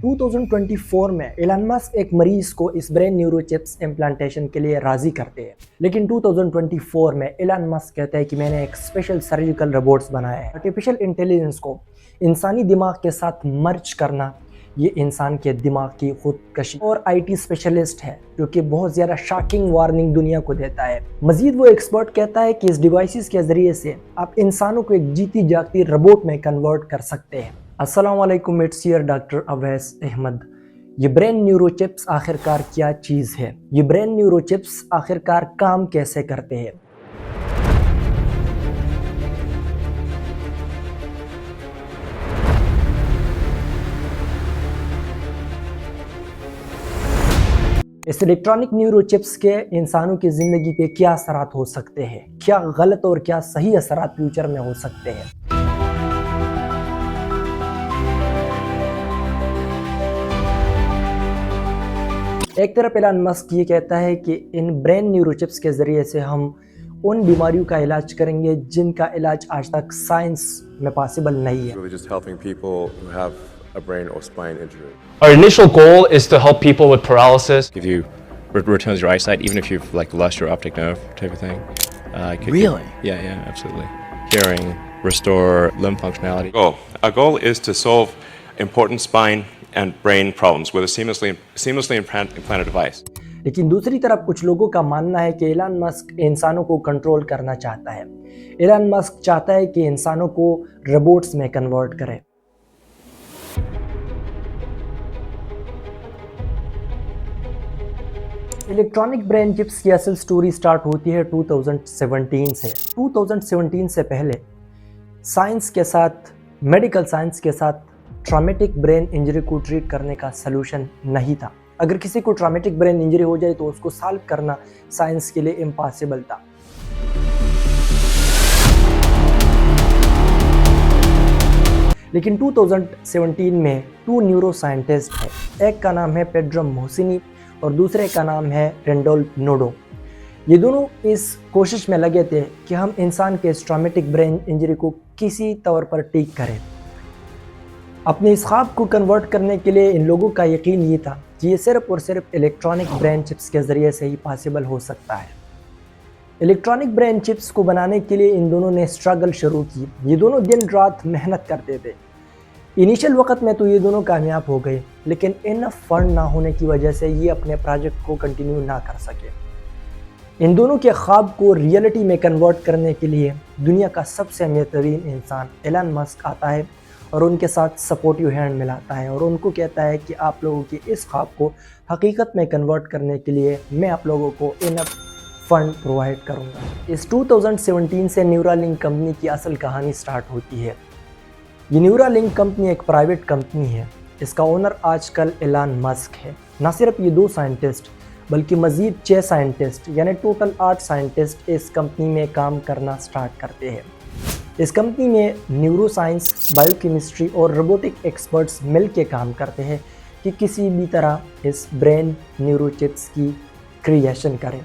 2024 में Elon Musk एक मरीज को इस ब्रेन न्यूरो चिप्स इम्प्लांटेशन के लिए राजी करते हैं। लेकिन 2024 में एलन मस्क कहते हैं कि मैंने एक स्पेशल सर्जिकल रोबोट्स बनाया है। आर्टिफिशियल इंटेलिजेंस को इंसानी दिमाग के साथ मर्ज करना ये इंसान के दिमाग की खुदकशी और आईटी स्पेशलिस्ट है, जो कि बहुत ज़्यादा शॉकिंग वार्निंग दुनिया को देता है। मजीद वो एक्सपर्ट कहता है कि इस डिवाइसेस के ज़रिए से आप इंसानों को एक जीती जागती रोबोट में कन्वर्ट कर सकते हैं। अस्सलाम वालेकुम, it's your doctor Awais Ahmed. ये ब्रेन न्यूरो चिप्स आखिरकार क्या चीज़ है? ये ब्रेन न्यूरो चिप्स आखिरकार काम कैसे करते हैं? इस इलेक्ट्रॉनिक न्यूरो चिप्स के इंसानों की ज़िंदगी पे क्या असरात हो सकते हैं? क्या गलत और क्या सही असरात फ्यूचर में हो सकते हैं? एक तरफ एलन मस्क ये कहता है कि इन ब्रेन न्यूरो चिप्स के ज़रिए से हम उन बीमारियों का इलाज करेंगे जिनका इलाज आज तक साइंस में पॉसिबल नहीं है। Really just helping people who have a brain or spine injury. Our initial goal is to help people with paralysis. Give you returns your eyesight, even if you've like lost your optic nerve type of thing. Really? Yeah, absolutely. Hearing, restore limb functionality. Our goal is to solve important spine and brain problems with a seamlessly implanted device. लेकिन दूसरी तरफ कुछ लोगों का मानना है कि Elon Musk इंसानों को कंट्रोल करना चाहता है। एलन मस्क चाहता है कि इंसानों को रोबोट्स में कन्वर्ट करे। इलेक्ट्रॉनिक ब्रेन चिप्स की असल स्टोरी स्टार्ट होती है 2017 से। 2017 से पहले साइंस के साथ, मेडिकल साइंस के साथ ट्रॉमेटिक ब्रेन इंजरी को ट्रीट करने का सलूशन नहीं था। अगर किसी को ट्रॉमेटिक ब्रेन इंजरी हो जाए तो उसको सॉल्व करना साइंस के लिए इम्पॉसिबल था। लेकिन 2017 में 2 न्यूरो साइंटिस्ट हैं। एक का नाम है पेड्रो मोहसिनी और दूसरे का नाम है रेंडोल्फ नोडो। ये दोनों इस कोशिश में लगे थे कि हम इंसान के ट्रॉमेटिक ब्रेन इंजरी को किसी तौर पर ठीक करें। अपने इस ख्वाब को कन्वर्ट करने के लिए इन लोगों का यकीन ये था कि ये सिर्फ और सिर्फ इलेक्ट्रॉनिक ब्रेन चिप्स के ज़रिए से ही पॉसिबल हो सकता है। इलेक्ट्रॉनिक ब्रेन चिप्स को बनाने के लिए इन दोनों ने स्ट्रगल शुरू की। ये दोनों दिन रात मेहनत करते थे। इनिशियल वक्त में तो ये दोनों कामयाब हो गए, लेकिन इनफ फंड ना होने की वजह से ये अपने प्रोजेक्ट को कंटिन्यू ना कर सके। इन दोनों के ख्वाब को रियलिटी में कन्वर्ट करने के लिए दुनिया का सबसे अमीर तरीन इंसान एलन मस्क आता है और उनके साथ सपोर्टिव हैंड मिलाता है और उनको कहता है कि आप लोगों की इस ख्वाब को हकीकत में कन्वर्ट करने के लिए मैं आप लोगों को इनफ फंड प्रोवाइड करूंगा। इस 2017 से न्यूरालिंक कंपनी की असल कहानी स्टार्ट होती है। ये न्यूरालिंक कंपनी एक प्राइवेट कंपनी है। इसका ओनर आजकल एलन मस्क है। ना सिर्फ ये 2 साइंटिस्ट बल्कि मज़ीद 6 साइंटिस्ट यानी टोटल 8 साइंटिस्ट इस कंपनी में काम करना स्टार्ट करते हैं। इस कंपनी में न्यूरो साइंस, बायोकेमिस्ट्री और रोबोटिक एक्सपर्ट्स मिल के काम करते हैं कि किसी भी तरह इस ब्रेन न्यूरो चिप्स की क्रिएशन करें।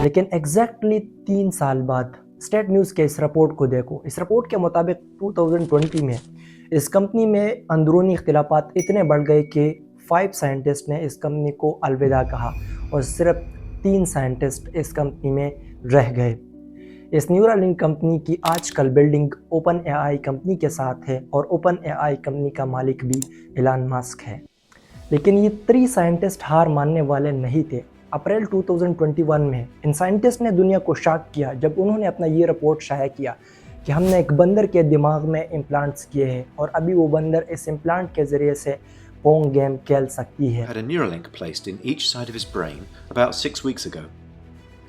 लेकिन एग्जैक्टली 3 साल बाद स्टेट न्यूज़ के इस रिपोर्ट को देखो। इस रिपोर्ट के मुताबिक 2020 में इस कंपनी में अंदरूनी इख्तिलाफात इतने बढ़ गए कि 5 साइंटिस्ट ने इस कंपनी को अलविदा कहा और सिर्फ 3 साइंटिस्ट इस कंपनी में रह गए। इस न्यूरालिंक कंपनी की आजकल बिल्डिंग ओपन एआई कंपनी के साथ है और ओपन एआई कंपनी का मालिक भी एलन मस्क है। लेकिन ये 3 साइंटिस्ट हार मानने वाले नहीं थे। अप्रैल 2021 में इन साइंटिस्ट ने दुनिया को शॉक किया जब उन्होंने अपना ये रिपोर्ट शाया किया कि हमने एक बंदर के दिमाग में इम्प्लांट्स किए हैं और अभी वो बंदर इस इम्प्लांट के ज़रिए से पोंग गेम खेल सकती है। Had a Neuralink placed in each side of his brain about 6 weeks ago.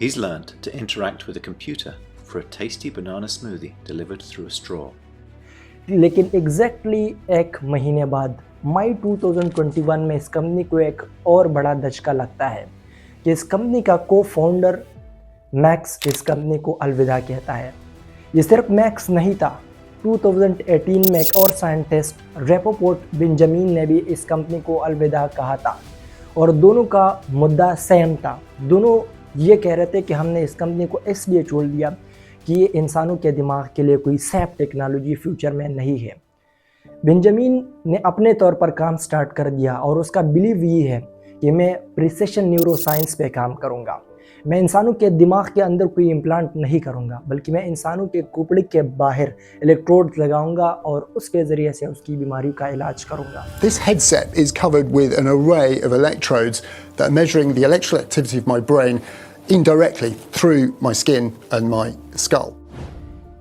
He's learned to interact with a computer for a tasty banana smoothie delivered through a straw. लेकिन exactly 1 महीने बाद मई 2021 में इस company को एक और बड़ा धचका लगता है कि इस कंपनी का को-फाउंडर मैक्स इस कंपनी को अलविदा कहता है। ये सिर्फ मैक्स नहीं था। 2018 में एक और साइंटिस्ट रेपोपोर्ट बेंजामिन ने भी इस कंपनी को अलविदा कहा था और दोनों का मुद्दा सेम था। दोनों ये कह रहे थे कि हमने इस कंपनी को इसलिए छोड़ दिया कि ये इंसानों के दिमाग के लिए कोई सेफ टेक्नोलॉजी फ्यूचर में नहीं है। बेंजामिन ने अपने तौर पर काम स्टार्ट कर दिया और उसका बिलीव ये है कि मैं प्रिसिशन न्यूरोसाइंस पे काम करूँगा। मैं इंसानों के दिमाग के अंदर कोई इम्प्लांट नहीं करूँगा, बल्कि मैं इंसानों के खोपड़ी के बाहर इलेक्ट्रोड लगाऊंगा और उसके ज़रिए से उसकी बीमारी का इलाज करूँगा। This headset is covered with an array of electrodes that are measuring the electrical activity of my brain indirectly through my skin and my skull.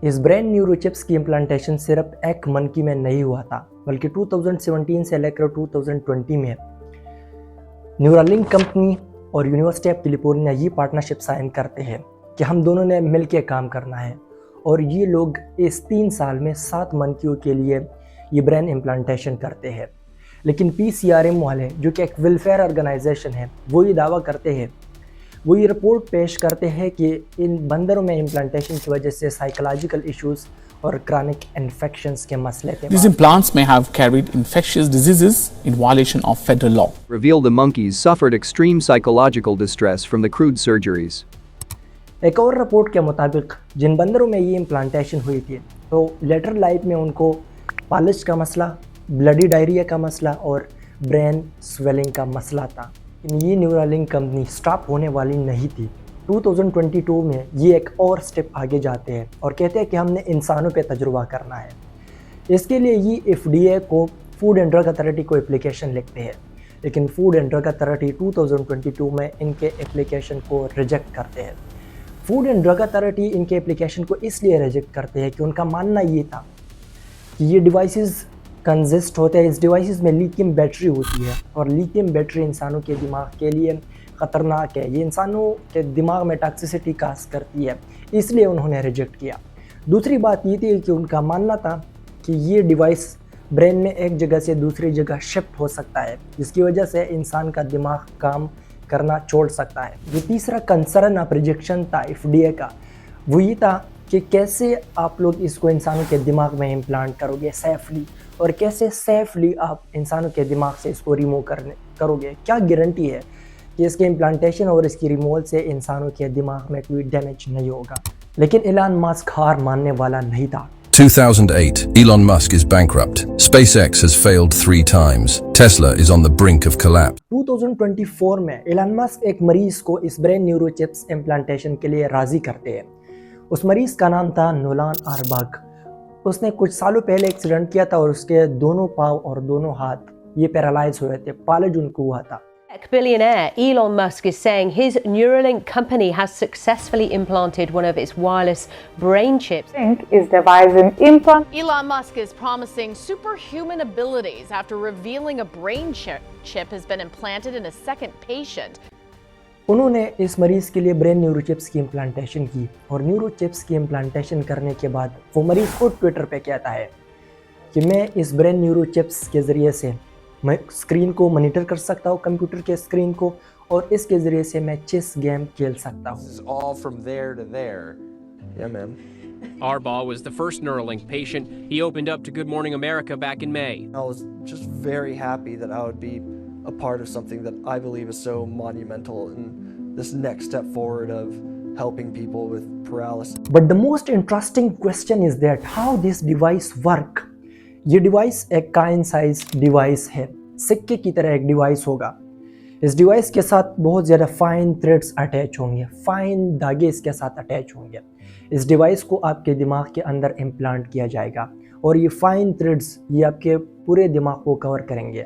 इस ब्रेन न्यूरोचिप्स की इम्प्लांटेशन सिर्फ एक मंकी में नहीं हुआ था, बल्कि 2017 से लेकर 2020 में न्यूरालिंक कंपनी और यूनिवर्सिटी ऑफ कैलिफोर्निया ये पार्टनरशिप साइन करते हैं कि हम दोनों ने मिलकर काम करना है, और ये लोग इस 3 साल में 7 मंकियों के लिए ये ब्रेन इम्प्लांटेशन करते हैं। लेकिन PCRM वाले, जो कि एक वेलफेयर ऑर्गेनाइजेशन है, वो ये दावा करते हैं, वो ये रिपोर्ट पेश करते हैं कि इन बंदरों में इम्प्लांटेशन की वजह से साइकोलॉजिकल इश्यूज़ और क्रॉनिक इन्फेक्शंस के मसले थे। These implants may have carried infectious diseases in violation of federal law. Revealed the monkeys suffered extreme psychological distress from the crude surgeries. एक और रिपोर्ट के मुताबिक जिन बंदरों में ये इम्प्लांटेशन हुई थी, तो लेटर लाइफ में उनको पालिश का मसला, ब्लडी डायरिया का मसला और ब्रेन स्वेलिंग का मसला था। ये न्यूरालिंक कंपनी स्टॉप होने वाली नहीं थी। 2022 में ये एक और स्टेप आगे जाते हैं और कहते हैं कि हमने इंसानों पे तजुर्बा करना है। इसके लिए ये FDA को, फूड एंड ड्रग अथॉरिटी को एप्लीकेशन लिखते हैं, लेकिन फूड एंड ड्रग अथॉरिटी 2022 में इनके एप्लीकेशन को रिजेक्ट करते हैं। फूड एंड ड्रग अथॉरिटी इनके एप्लीकेशन को इसलिए रिजेक्ट करते हैं कि उनका मानना ये था कि ये डिवाइसेस कंजिस्ट होते हैं, इस डिवाइसेस में लिथियम बैटरी होती है और लिथियम बैटरी इंसानों के दिमाग के लिए ख़तरनाक है, ये इंसानों के दिमाग में टॉक्सिसिटी काज करती है, इसलिए उन्होंने रिजेक्ट किया। दूसरी बात ये थी कि उनका मानना था कि ये डिवाइस ब्रेन में एक जगह से दूसरी जगह शिफ्ट हो सकता है, जिसकी वजह से इंसान का दिमाग काम करना छोड़ सकता है। जो तीसरा कंसर्न ऑफ रिजेक्शन था FDA का, वो ये था कि कैसे आप लोग इसको इंसानों के दिमाग में इम्प्लांट करोगे सेफली, और कैसे सेफली आप इंसानों के दिमाग से इसको रिमूव करोगे। क्या गारंटी है कि इसके इम्प्लांटेशन और इसकी रिमूवल से इंसानों के दिमाग में कोई डैमेज नहीं होगा। लेकिन एलन मस्क हार मानने वाला नहीं था। 2008, Elon Musk is bankrupt. SpaceX has failed 3 times. Tesla is on the brink of collapse. 2024 में एलन मस्क एक मरीज को इस ब्रेन न्यूरोचिप्स इम्प्लांटेशन के लिए राजी करते हैं। उस मरीज का नाम था नोलान आर्बग। उसने कुछ सालों पहले एक्सीडेंट किया था और उसके दोनों पाँव और दोनों हाथ ये पैरालाइज हुए थे, पालज उनको हुआ था। Tech billionaire Elon Musk is saying his Neuralink company has successfully implanted one of its wireless brain chips. Is devising implant. Elon Musk is promising superhuman abilities after revealing a brain chip has been implanted in a second patient. उन्होंने इस मरीज़ के लिए brain न्यूरोचिप्स की implantation की, और न्यूरोचिप्स की implantation करने के बाद वो मरीज़ खुद ट्विटर पे कहता है कि मैं इस ब्रेन न्यूरोचिप्स के ज़रिए से मैं स्क्रीन को मॉनिटर कर सकता हूँ, कंप्यूटर के स्क्रीन को, और इसके ज़रिए से मैं चेस गेम खेल सकता हूँ। All from there to there. Yeah, man. Arbaugh was the first Neuralink patient. He opened up to Good Morning America back in May. I was just very happy that I would be a part of something that I believe is so monumental in this next step forward of helping people with paralysis. But the most interesting question is that how this device work. ये device एक Kine size device है, सिक्के की तरह एक device होगा। इस device के साथ बहुत ज़्यादा फाइन थ्रेड्स अटैच होंगे, फाइन धागे इसके साथ अटैच होंगे। इस डिवाइस को आपके दिमाग के अंदर इम्प्लांट किया जाएगा और ये फाइन थ्रेड्स ये आपके पूरे दिमाग को कवर करेंगे।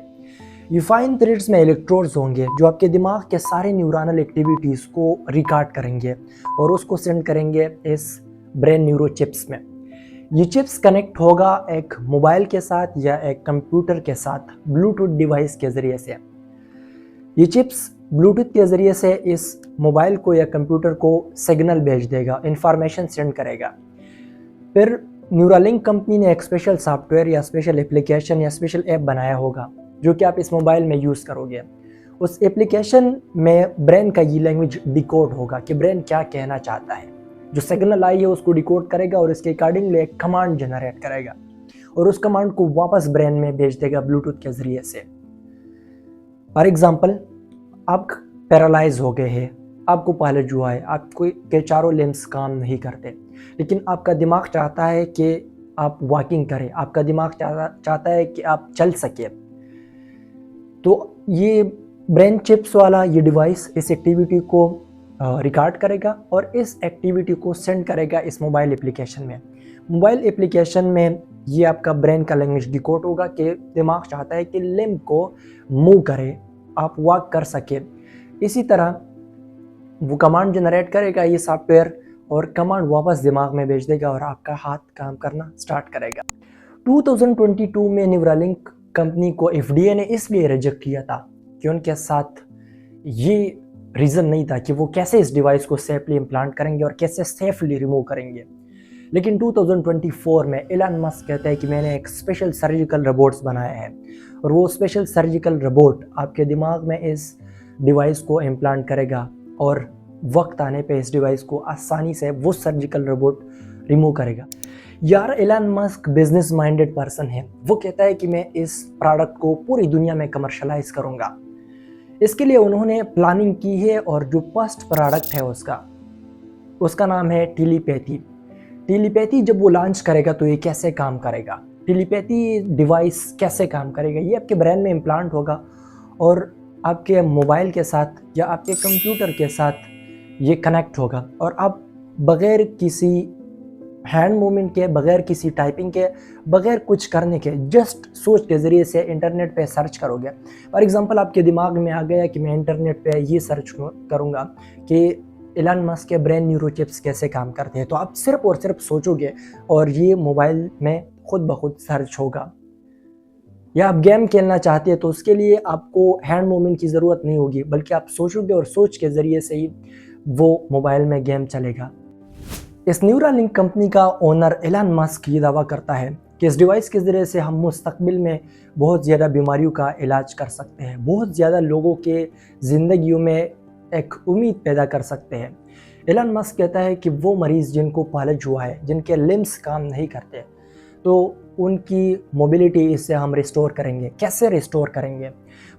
ये फाइन थ्रेड्स में इलेक्ट्रोड्स होंगे जो आपके दिमाग के सारे न्यूरनल एक्टिविटीज़ को रिकॉर्ड करेंगे और उसको सेंड करेंगे इस ब्रेन न्यूरो चिप्स में। ये चिप्स कनेक्ट होगा एक मोबाइल के साथ या एक कंप्यूटर के साथ ब्लूटूथ डिवाइस के ज़रिए से। ये चिप्स ब्लूटूथ के ज़रिए से इस मोबाइल को या कंप्यूटर को सिग्नल भेज देगा, इंफॉर्मेशन सेंड करेगा। फिर न्यूरालिंक कंपनी ने एक स्पेशल सॉफ्टवेयर या स्पेशल एप्लीकेशन या स्पेशल ऐप बनाया होगा जो कि आप इस मोबाइल में यूज़ करोगे। उस एप्लीकेशन में ब्रेन का ये लैंग्वेज डिकोड होगा कि ब्रेन क्या कहना चाहता है। जो सिग्नल आई है उसको डिकोड करेगा और इसके अकॉर्डिंगली एक कमांड जनरेट करेगा और उस कमांड को वापस ब्रेन में भेज देगा ब्लूटूथ के ज़रिए से। फॉर एग्जांपल, आप पैरालाइज हो गए हैं, आपको पैरालिज हुआ है, आपको के चारों लिम्स काम नहीं करते, लेकिन आपका दिमाग चाहता है कि आप वॉकिंग करें, आपका दिमाग चाहता है कि आप चल सके। तो ये ब्रेन चिप्स वाला ये डिवाइस इस एक्टिविटी को रिकॉर्ड करेगा और इस एक्टिविटी को सेंड करेगा इस मोबाइल एप्लीकेशन में। मोबाइल एप्लीकेशन में ये आपका ब्रेन का लैंग्वेज डिकोड होगा कि दिमाग चाहता है कि लिम्ब को मूव करे, आप वॉक कर सके। इसी तरह वो कमांड जनरेट करेगा ये सॉफ्टवेयर और कमांड वापस दिमाग में भेज देगा और आपका हाथ काम करना स्टार्ट करेगा। 2022 में न्यूरालिंक कंपनी को FDA ने इसलिए रिजेक्ट किया था कि उनके साथ ये रीज़न नहीं था कि वो कैसे इस डिवाइस को सेफली इम्प्लांट करेंगे और कैसे सेफली रिमूव करेंगे। लेकिन 2024 में एलन मस्क कहता है कि मैंने एक स्पेशल सर्जिकल रोबोट्स बनाया है और वो स्पेशल सर्जिकल रोबोट आपके दिमाग में इस डिवाइस को इम्प्लांट करेगा और वक्त आने पे इस डिवाइस को आसानी से वो सर्जिकल रोबोट रिमूव करेगा। यार Elon Musk business minded person है। वो कहता है कि मैं इस प्रोडक्ट को पूरी दुनिया में कमर्शलाइज करूँगा। इसके लिए उन्होंने प्लानिंग की है और जो फर्स्ट प्रोडक्ट है उसका नाम है टेलीपैथी। टेलीपैथी जब वो लॉन्च करेगा तो ये कैसे काम करेगा, टेलीपैथी डिवाइस कैसे काम करेगा, ये आपके ब्रेन में इम्प्लांट होगा और आपके मोबाइल के साथ या आपके कंप्यूटर के साथ ये कनेक्ट होगा और आप बग़ैर किसी हैंड मूवमेंट के, बग़ैर किसी टाइपिंग के, बग़ैर कुछ करने के, जस्ट सोच के ज़रिए से इंटरनेट पे सर्च करोगे। फॉर एग्जांपल आपके दिमाग में आ गया कि मैं इंटरनेट पे ये सर्च करूँगा कि एलन मस्क के ब्रेन न्यूरोचिप्स कैसे काम करते हैं, तो आप सिर्फ और सिर्फ सोचोगे और ये मोबाइल में खुद ब खुद सर्च होगा। या आप गेम खेलना चाहते हैं तो उसके लिए आपको हैंड मूवमेंट की ज़रूरत नहीं होगी, बल्कि आप सोचोगे और सोच के ज़रिए से ही वो मोबाइल में गेम चलेगा। इस न्यूरालिंक कंपनी का ओनर एलन मस्क ये दावा करता है कि इस डिवाइस के ज़रिए से हम मुस्तकबिल में बहुत ज़्यादा बीमारियों का इलाज कर सकते हैं, बहुत ज़्यादा लोगों के ज़िंदगियों में एक उम्मीद पैदा कर सकते हैं। एलन मस्क कहता है कि वो मरीज़ जिनको फालज हुआ है, जिनके लिम्स काम नहीं करते, तो उनकी मोबिलिटी इससे हम रिस्टोर करेंगे। कैसे रिस्टोर करेंगे?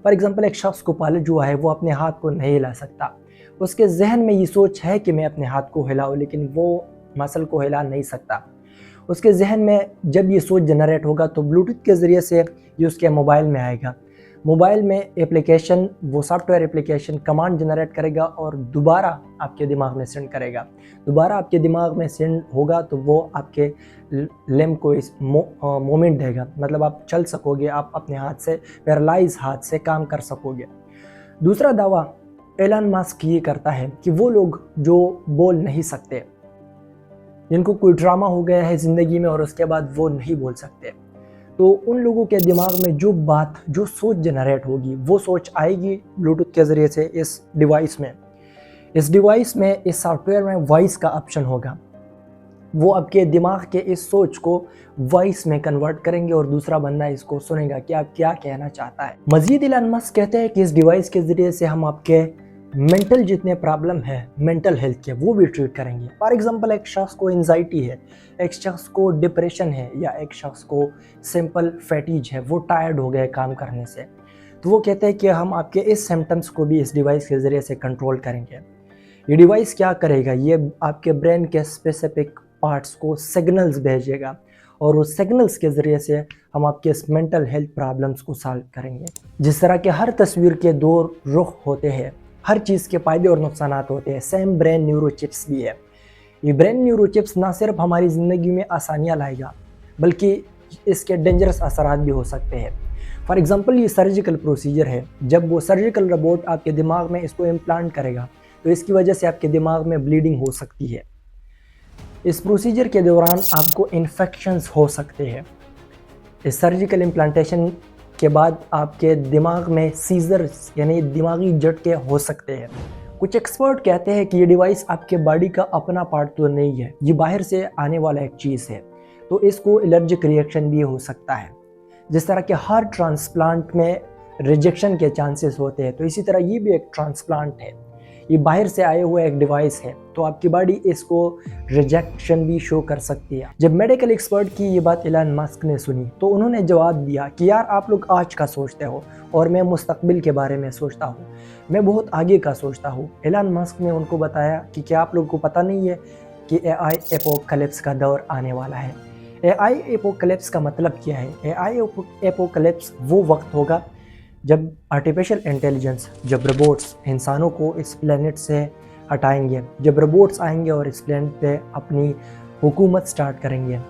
फॉर एग्जांपल एक शख्स को फालज हुआ है, वो अपने हाथ को नहीं हिला सकता, उसके जहन में ये सोच है कि मैं अपने हाथ को हिलाऊं, लेकिन वो मसल को हिला नहीं सकता। उसके जहन में जब ये सोच जनरेट होगा तो ब्लूटूथ के ज़रिए से ये उसके मोबाइल में आएगा। मोबाइल में एप्लीकेशन, वो सॉफ्टवेयर एप्लीकेशन कमांड जनरेट करेगा और दोबारा आपके दिमाग में सेंड करेगा। दोबारा आपके दिमाग में सेंड होगा तो वो आपके लिम्ब को इस मोमेंट देगा, मतलब आप चल सकोगे, आप अपने हाथ से, पैरालाइज हाथ से काम कर सकोगे। दूसरा दावा एलन मस्क ये करता है कि वो लोग जो बोल नहीं सकते, जिनको कोई ड्रामा हो गया है ज़िंदगी में और उसके बाद वो नहीं बोल सकते, तो उन लोगों के दिमाग में जो बात, जो सोच जनरेट होगी, वो सोच आएगी ब्लूटूथ के ज़रिए से इस डिवाइस में। इस डिवाइस में, इस सॉफ्टवेयर में वॉइस का ऑप्शन होगा। वो आपके दिमाग के इस सोच को वॉइस में कन्वर्ट करेंगे और दूसरा बंदा इसको सुनेगा कि आप क्या कहना चाहता है। मज़ीद एलन मस्क कहते हैं कि इस डिवाइस के ज़रिए से हम आपके मेंटल जितने प्रॉब्लम है, मेंटल हेल्थ के, वो भी ट्रीट करेंगे। फॉर एग्जांपल एक शख्स को एंजाइटी है, एक शख्स को डिप्रेशन है, या एक शख्स को सिंपल फैटीज है, वो टायर्ड हो गए काम करने से, तो वो कहते हैं कि हम आपके इस सिम्टम्स को भी इस डिवाइस के ज़रिए से कंट्रोल करेंगे। ये डिवाइस क्या करेगा? ये आपके ब्रेन के स्पेसिफिक पार्ट्स को सिग्नल्स भेजेगा और उस सिग्नल्स के ज़रिए से हम आपके इस मेंटल हेल्थ प्रॉब्लम्स को सॉल्व करेंगे। जिस तरह के हर तस्वीर के दो रुख होते हैं, हर चीज़ के फ़ायदे और नुकसानात होते हैं, सेम ब्रेन न्यूरोचिप्स भी है। ये ब्रेन न्यूरोचिप्स ना सिर्फ हमारी ज़िंदगी में आसानियाँ लाएगा, बल्कि इसके डेंजरस असरात भी हो सकते हैं। फॉर एग्जांपल ये सर्जिकल प्रोसीजर है, जब वो सर्जिकल रोबोट आपके दिमाग में इसको इम्प्लांट करेगा तो इसकी वजह से आपके दिमाग में ब्लीडिंग हो सकती है। इस प्रोसीजर के दौरान आपको इन्फेक्शंस हो सकते हैं। इस सर्जिकल इम्प्लांटेशन के बाद आपके दिमाग में सीजर्स यानी दिमागी झटके हो सकते हैं। कुछ एक्सपर्ट कहते हैं कि ये डिवाइस आपके बॉडी का अपना पार्ट तो नहीं है, ये बाहर से आने वाला एक चीज़ है, तो इसको एलर्जिक रिएक्शन भी हो सकता है। जिस तरह के हर ट्रांसप्लांट में रिजेक्शन के चांसेस होते हैं, तो इसी तरह ये भी एक ट्रांसप्लांट है, ये बाहर से आए हुए एक डिवाइस है, तो आपकी बॉडी इसको रिजेक्शन भी शो कर सकती है। जब मेडिकल एक्सपर्ट की ये बात एलन मस्क ने सुनी तो उन्होंने जवाब दिया कि यार आप लोग आज का सोचते हो और मैं मुस्तकबिल के बारे में सोचता हूँ, मैं बहुत आगे का सोचता हूँ। एलन मस्क ने उनको बताया कि क्या आप लोगों को पता नहीं है कि एआई एपोकलिप्स का दौर आने वाला है। एआई एपोकलिप्स का मतलब क्या है? एआई एपोकलिप्स वो वक्त होगा जब आर्टिफिशियल इंटेलिजेंस, जब रोबोट्स इंसानों को इस प्लेनेट से हटाएंगे, जब रोबोट्स आएंगे और इस प्लेनेट पे अपनी हुकूमत स्टार्ट करेंगे।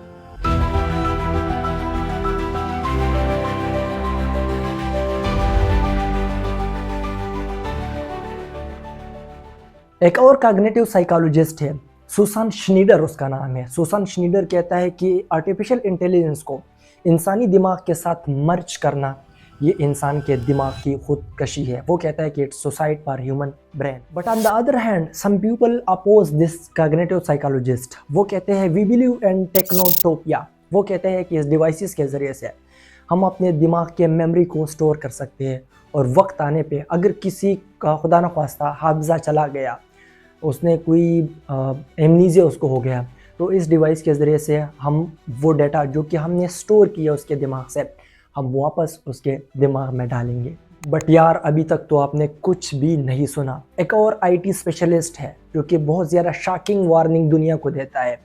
एक और कॉग्निटिव साइकोलॉजिस्ट है, सुसान श्नीडर उसका नाम है। सुसान श्नीडर कहता है कि आर्टिफिशियल इंटेलिजेंस को इंसानी दिमाग के साथ मर्ज करना ये इंसान के दिमाग की खुदकशी है। वो कहता है कि it's suicide for human brain. But on the other hand some people oppose this cognitive psychologist. वो कहते हैं वी बिलीव इन टेक्नोटोपिया। वो कहते हैं कि इस डिवाइसेस के ज़रिए से हम अपने दिमाग के मेमोरी को स्टोर कर सकते हैं और वक्त आने पे अगर किसी का खुदा न ख्वास्ता हाफजा चला गया, उसने कोई एमनीजिया उसको हो गया, तो इस डिवाइस के ज़रिए से हम वो डाटा जो कि हमने स्टोर किया उसके दिमाग से हम वापस उसके दिमाग में डालेंगे। बट यार अभी तक तो आपने कुछ भी नहीं सुना। एक और आईटी स्पेशलिस्ट है जो कि बहुत ज़्यादा शॉकिंग वार्निंग दुनिया को देता है।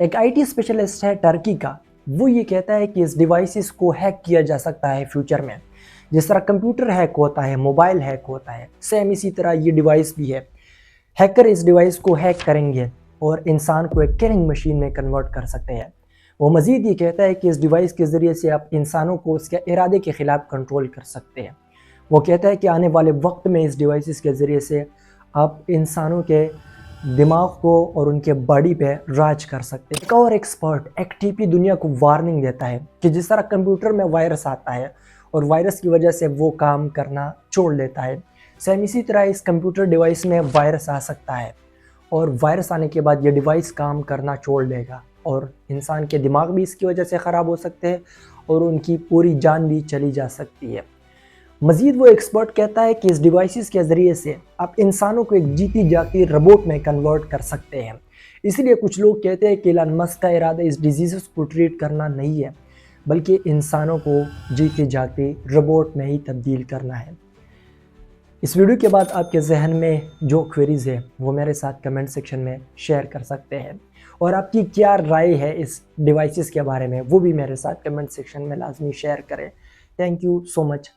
एक आईटी स्पेशलिस्ट है टर्की का। वो ये कहता है कि इस डिवाइसेस को हैक किया जा सकता है फ्यूचर में। जिस तरह कंप्यूटर हैक होता है, मोबाइल हैक होता है, सेम इसी तरह ये डिवाइस भी है। हैकर इस डिवाइस को हैक करेंगे और इंसान को एक किलिंग मशीन में कन्वर्ट कर सकते हैं। वो मज़ीद ये कहता है कि इस डिवाइस के ज़रिए से आप इंसानों को उसके इरादे के ख़िलाफ़ कंट्रोल कर सकते हैं। वो कहता है कि आने वाले वक्त में इस डिवाइसेस के ज़रिए से आप इंसानों के दिमाग को और उनके बॉडी पे राज कर सकते हैं। एक और एक्सपर्ट एक्टिपी दुनिया को वार्निंग देता है कि जिस तरह कंप्यूटर में वायरस आता है और वायरस की वजह से वो काम करना छोड़ देता है, सेम इसी तरह इस कंप्यूटर डिवाइस में वायरस आ सकता है और वायरस आने के बाद ये डिवाइस काम करना छोड़ देगा और इंसान के दिमाग भी इसकी वजह से ख़राब हो सकते हैं और उनकी पूरी जान भी चली जा सकती है। मज़ीद वो एक्सपर्ट कहता है कि इस डिवाइसेस के ज़रिए से आप इंसानों को एक जीती जागती रोबोट में कन्वर्ट कर सकते हैं। इसलिए कुछ लोग कहते हैं कि इलॉन मस्क का इरादा इस डिजीज़ को ट्रीट करना नहीं है, बल्कि इंसानों को जीती जागती रोबोट में ही तब्दील करना है। इस वीडियो के बाद आपके जहन में जो क्वेरीज़ है वो मेरे साथ कमेंट सेक्शन में शेयर कर सकते हैं और आपकी क्या राय है इस डिवाइसेस के बारे में वो भी मेरे साथ कमेंट सेक्शन में लाजमी शेयर करें। Thank you so much.